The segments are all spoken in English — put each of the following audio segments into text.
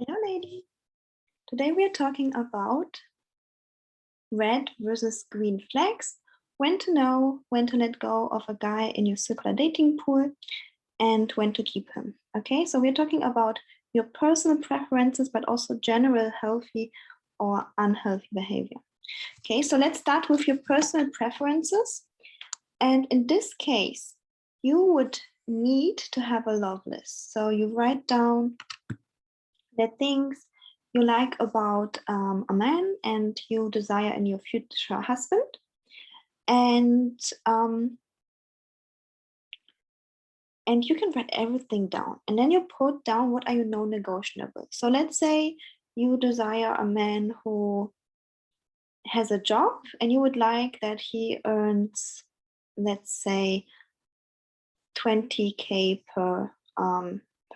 Hello, lady. Today we are talking about red versus green flags, when to know when to let go of a guy in your circular dating pool, and when to keep him. Okay, so we're talking about your personal preferences, but also general healthy or unhealthy behavior. Okay, so let's start with your personal preferences. And in this case, you would need to have a love list. So you write down the things you like about a man and you desire in your future husband. And and you can write everything down. And then you put down what are your non-negotiable. So let's say you desire a man who has a job and you would like that he earns, let's say, 20K per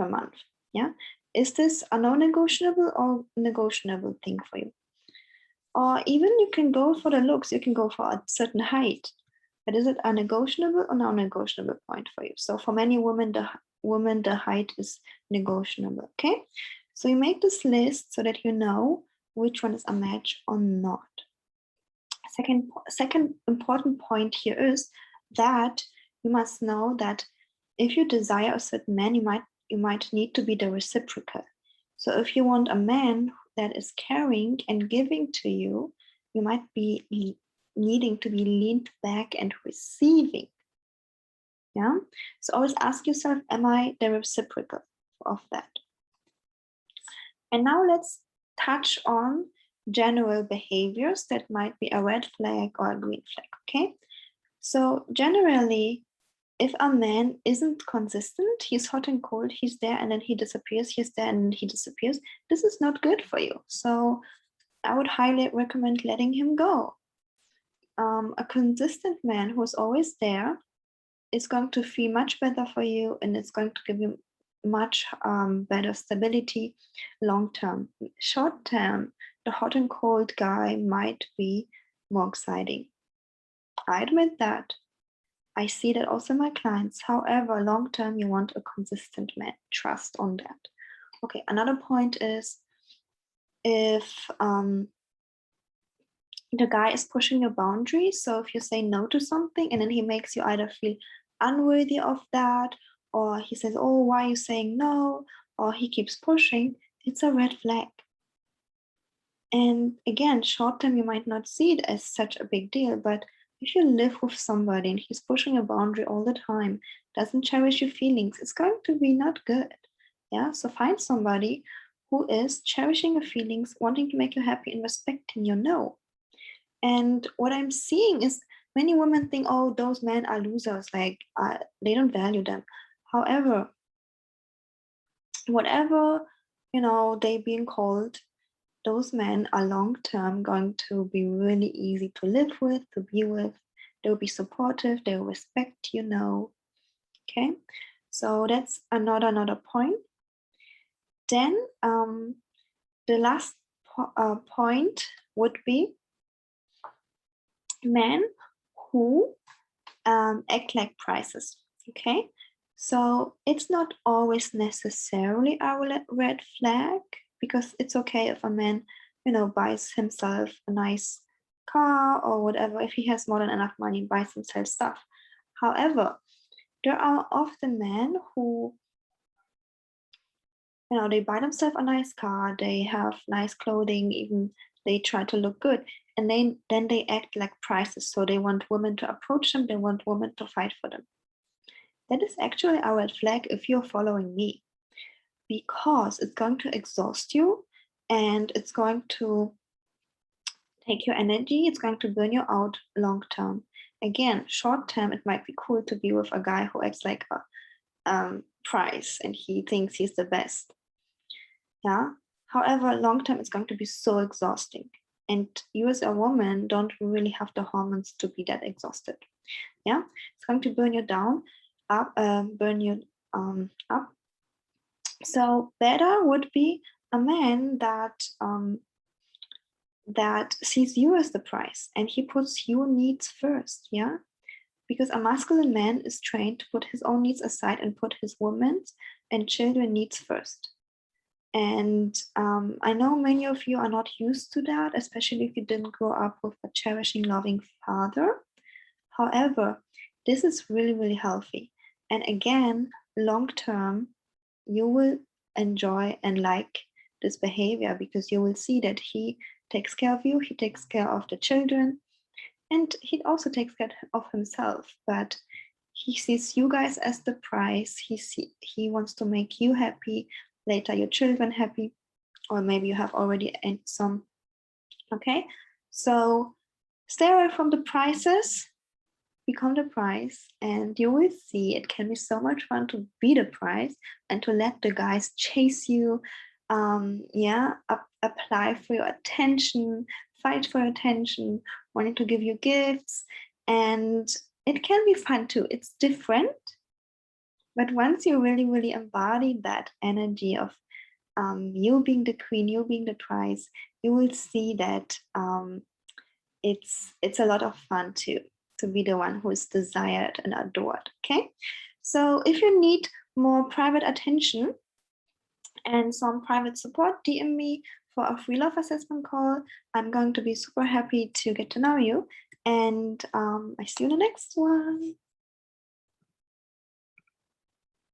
month. Yeah. Is this a non-negotiable or negotiable thing for you? Or even you can go for the looks, you can go for a certain height. But is it a negotiable or non-negotiable point for you? So for many women, the height is negotiable. Okay. So you make this list so that you know which one is a match or not. Second important point here is that you must know that if you desire a certain man, you might need to be the reciprocal. So if you want a man that is caring and giving to you, you might be needing to be leaned back and receiving. Yeah. So always ask yourself, am I the reciprocal of that? And now let's touch on general behaviors that might be a red flag or a green flag. Okay. So generally, if a man isn't consistent, he's hot and cold, he's there and then he disappears, he's there and he disappears, this is not good for you. So I would highly recommend letting him go. A consistent man who's always there is going to feel much better for you and it's going to give you much better stability long term. Short term, the hot and cold guy might be more exciting. I admit that. I see that also in my clients. However, long term, you want a consistent man. Trust on that. Okay, another point is if the guy is pushing your boundaries. So if you say no to something and then he makes you either feel unworthy of that, or he says, oh, why are you saying no? Or he keeps pushing, it's a red flag. And again, short term, you might not see it as such a big deal, but if you live with somebody and he's pushing a boundary all the time, doesn't cherish your feelings, it's going to be not good. Yeah. So find somebody who is cherishing your feelings, wanting to make you happy, and respecting your no. And what I'm seeing is many women think, oh, those men are losers, like they don't value them. However, whatever they being called, those men are long term going to be really easy to live with, to be with. They'll be supportive, they'll respect Okay, so that's another point. Then the last point would be men who act like prices. Okay, so it's not always necessarily a red flag, because it's okay if a man buys himself a nice car or whatever. If he has more than enough money, buys himself stuff. However, there are often men who they buy themselves a nice car, they have nice clothing, even they try to look good, and then they act like prices. So they want women to approach them, they want women to fight for them. That is actually a red flag if you're following me, because it's going to exhaust you and it's going to take your energy, it's going to burn you out long term. Again, short term, it might be cool to be with a guy who acts like a price and he thinks he's the best. Yeah. However, long term, it's going to be so exhausting. And you as a woman don't really have the hormones to be that exhausted. Yeah. It's going to burn you down, burn you up. So better would be a man that sees you as the price and he puts your needs first. Yeah. Because a masculine man is trained to put his own needs aside and put his woman's and children needs first. And I know many of you are not used to that, especially if you didn't grow up with a cherishing, loving father. However, this is really, really healthy. And again, long term, you will enjoy and like this behavior because you will see that he takes care of you, he takes care of the children, and he also takes care of himself. But he sees you guys as the prize. He wants to make you happy, later your children happy, or maybe you have already some. Okay, so stay away from the prices, become the prize, and you will see it can be so much fun to be the prize and to let the guys chase you, apply for your attention, fight for your attention, wanting to give you gifts. And it can be fun too. It's different, but once you really, really embody that energy of you being the queen, you being the prize, you will see that it's a lot of fun to be the one who is desired and adored. Okay, so if you need more private attention and some private support, DM me for a free love assessment call. I'm going to be super happy to get to know you, and I see you in the next one.